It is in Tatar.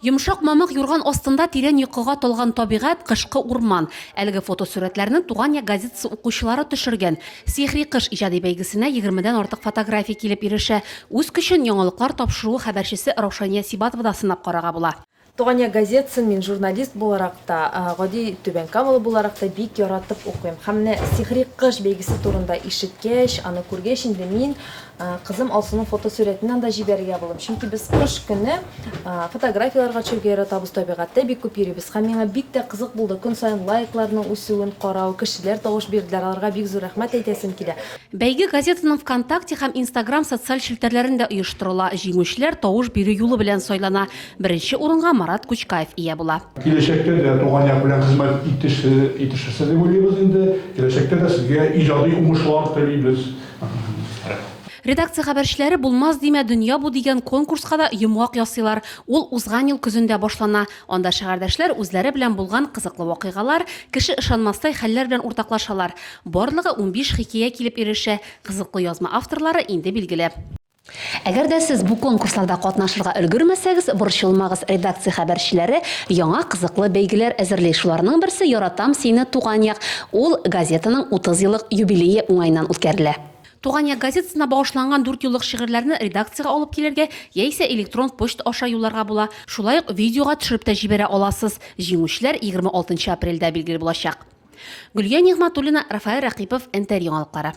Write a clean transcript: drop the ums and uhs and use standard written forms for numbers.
Йомшак мамык юрган астында тирән йокыга талган табигать, кышкы урман. Әлеге фотосурәтләрне Туган газетасы укучылары төшергән. Сихри кыш иҗади бәйгесенә 20дән артык фотография килеп ирешә. Үз көчен яңалыклар тапшыру хәбәрчесе Раушания Сибатова да сынап карага була. Туган газетасын мин журналист буларак та, Гади Түбәнкамова буларак та бик яратып укыйм. Һәм менә Сихри кыш бәйгесе турында ишеткәч, аны күргәч инде мин кызым Алсуның фотосурәтеннән да җибәрергә булдым. Чөнки без кыш көне фотографияларга төшәргә яратабыз, табигатьтә бик күп йөрибез. Һәм миңа бик тә кызык булды көн саен лайкларның үсүен карау, кешеләр тавыш бирделәр, аларга бик зур рәхмәт әйтәсем килә. Бәйге газетаның ВКонтакте һәм Инстаграм социаль челтәрләрендә оештырыла. Җиңүчеләр тавыш бирү юлы белән сайлана. Беренче урынга Марат Кучкаев ия була. Киләчәктә дә Туган белән хезмәт итешәсе дип уйлыйбыз инде. Киләчәктә дә сезгә иҗади уңышлар телибез. Редакция хәбәрчеләре булмас димә дөнья бу дигән конкурска да йомгак ясыйлар. Ул узган ел көзендә башлана. Анда шәһәрдәшләр үзләре белән булган кызыклы вакыйгалар, кеше ышанмастай хәлләр белән уртаклашалар. Барлыгы 15 хикәя килеп ирешә. Кызыклы язма авторлары инде билгеле. Әгәр дә сез бу конкурсларда катнашырга өлгермәсәгез, борчылмагыз, редакция хәбәрчеләре яңа кызыклы бәйгеләр әзерли. Шуларның берсе Яратам сине Туган як. Ул газетаның 30 еллык юбилее уңайнан үткәрелә. Туган газетасына багышланган 4 еллык шигырьләрне редакциягә алып килергә яисә электрон почта аша юлларга була. Шулай ук видеога төшереп тә җибәрә аласыз. Җиңүчеләр 26 апрельдә билгеле булачак. Гөлия Нигъмәтуллина, Рафаэль Рәкыйпов, НТР яңалыклары.